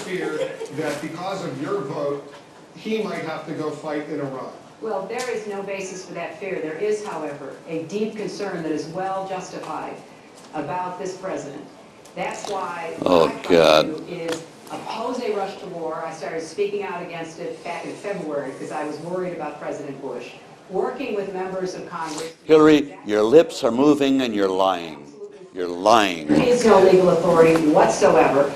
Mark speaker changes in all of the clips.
Speaker 1: fear that because of your vote, he might have to go fight in Iran?
Speaker 2: Well, there is no basis for that fear. There is, however, a deep concern that is well justified about this president. That's why what I try to do is oppose a rush to war. I started speaking out against it back in February because I was worried about President Bush. Working with members of Congress.
Speaker 3: Hillary, your lips are moving and you're lying. You're lying.
Speaker 2: There is no legal authority whatsoever.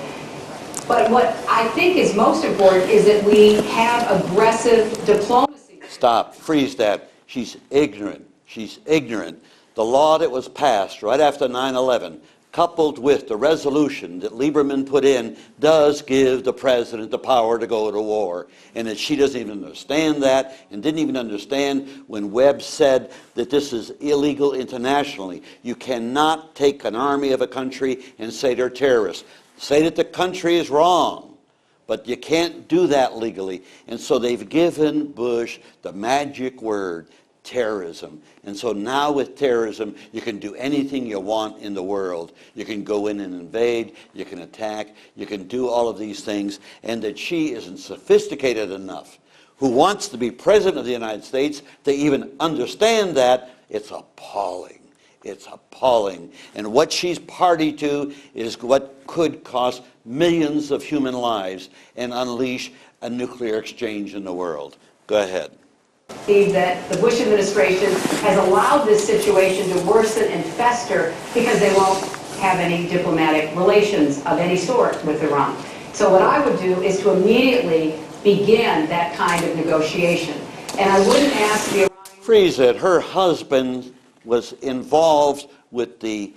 Speaker 2: But what I think is most important is that we have aggressive diplomacy.
Speaker 3: Stop. Freeze that. She's ignorant. She's ignorant. The law that was passed right after 9/11, coupled with the resolution that Lieberman put in, does give the president the power to go to war. And that she doesn't even understand that, and didn't even understand when Webb said that this is illegal internationally. You cannot take an army of a country and say they're terrorists. Say that the country is wrong, but you can't do that legally. And so they've given Bush the magic word, terrorism. And so now with terrorism, you can do anything you want in the world. You can go in and invade, you can attack, you can do all of these things, and that she isn't sophisticated enough, who wants to be president of the United States, to even understand that. It's appalling. It's appalling. And what she's party to is what could cost millions of human lives and unleash a nuclear exchange in the world. Go ahead.
Speaker 2: That the Bush administration has allowed this situation to worsen and fester because they won't have any diplomatic relations of any sort with Iran. So what I would do is to immediately begin that kind of negotiation. And I wouldn't ask the Iranian...
Speaker 3: Freeze it. Her husband was involved with the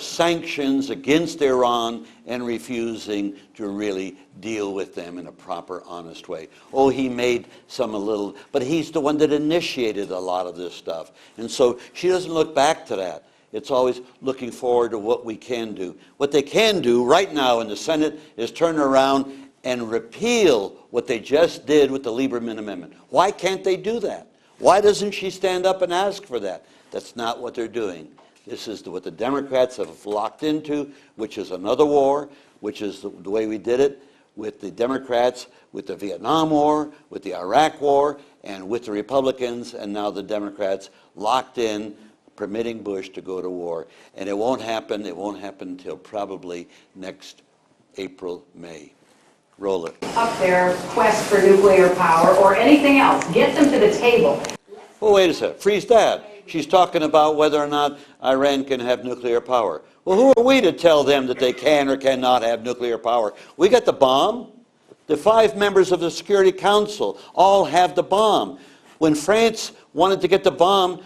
Speaker 3: sanctions against Iran and refusing to really deal with them in a proper, honest way. Oh, he made some a little, but he's the one that initiated a lot of this stuff. And so she doesn't look back to that. It's always looking forward to what we can do. What they can do right now in the Senate is turn around and repeal what they just did with the Lieberman Amendment. Why can't they do that? Why doesn't she stand up and ask for that? That's not what they're doing. This is what the Democrats have locked into, which is another war, which is the way we did it with the Democrats, with the Vietnam War, with the Iraq War, and with the Republicans, and now the Democrats locked in, permitting Bush to go to war. And it won't happen. It won't happen until probably next April, May. Roll it.
Speaker 2: Up their quest for nuclear power or anything else. Get them to the table.
Speaker 3: Oh, wait a second. Freeze that. She's talking about whether or not Iran can have nuclear power. Well, who are we to tell them that they can or cannot have nuclear power? We got the bomb. The 5 members of the Security Council all have the bomb. When France wanted to get the bomb,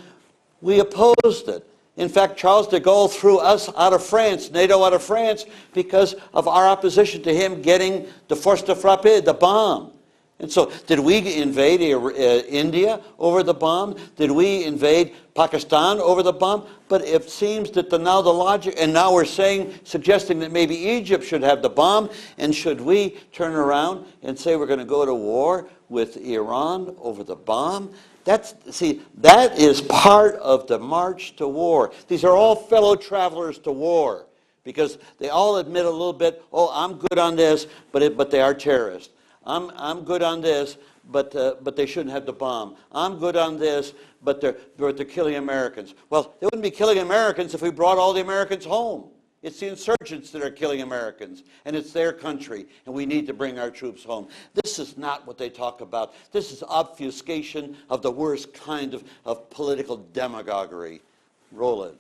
Speaker 3: we opposed it. In fact, Charles de Gaulle threw us out of France, NATO out of France, because of our opposition to him getting the force de frappe, the bomb. And so, did we invade India over the bomb? Did we invade Pakistan over the bomb? But it seems that now the logic, and now we're suggesting that maybe Egypt should have the bomb, and should we turn around and say we're going to go to war with Iran over the bomb? That is part of the march to war. These are all fellow travelers to war, because they all admit a little bit, oh, I'm good on this, but they are terrorists. I'm good on this, but they shouldn't have the bomb. I'm good on this, but they're killing Americans. Well, they wouldn't be killing Americans if we brought all the Americans home. It's the insurgents that are killing Americans, and it's their country, and we need to bring our troops home. This is not what they talk about. This is obfuscation of the worst kind of political demagoguery. Roll it.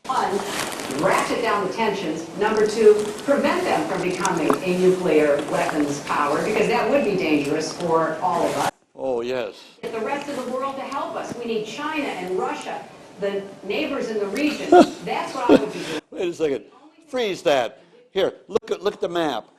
Speaker 2: 1, ratchet down the tensions. Number 2, prevent them from becoming a nuclear weapons power, because that would be dangerous for all of us.
Speaker 3: Oh, yes.
Speaker 2: Get the rest of the world to help us. We need China and Russia, the neighbors in the region. That's what I would be doing.
Speaker 3: Wait a second. Freeze that. Here, look at the map.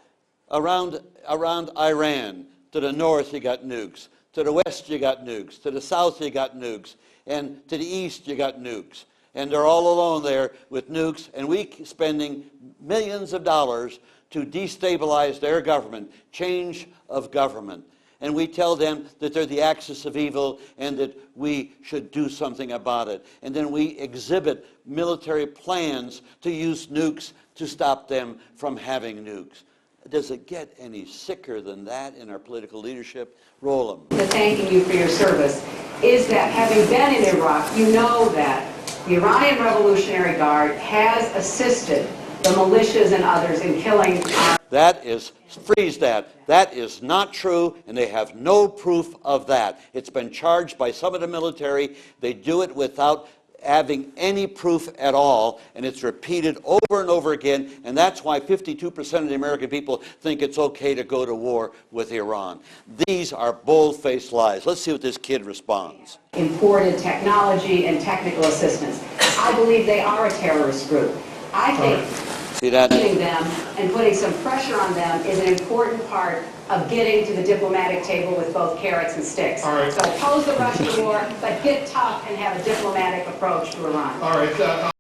Speaker 3: Around Iran, to the north you got nukes. To the west you got nukes. To the south you got nukes. And to the east you got nukes. And they're all alone there with nukes, and we spending millions of dollars to destabilize their government, change of government. And we tell them that they're the axis of evil and that we should do something about it. And then we exhibit military plans to use nukes to stop them from having nukes. Does it get any sicker than that in our political leadership? Roll them.
Speaker 2: Thanking you for your service is that having been in Iraq, you know that the Iranian Revolutionary Guard has assisted the militias and others in killing our...
Speaker 3: That is, freeze that. That is not true, and they have no proof of that. It's been charged by some of the military. They do it without having any proof at all, and it's repeated over and over again, and that's why 52% of the American people think it's okay to go to war with Iran. These are bold-faced lies. Let's see what this kid responds.
Speaker 2: Imported technology and technical assistance. I believe they are a terrorist group. I think
Speaker 3: See that?
Speaker 2: them and putting some pressure on them is an important part of getting to the diplomatic table with both carrots and sticks.
Speaker 1: All right.
Speaker 2: So oppose the Russian war, but get tough and have a diplomatic approach to Iran.
Speaker 1: All right.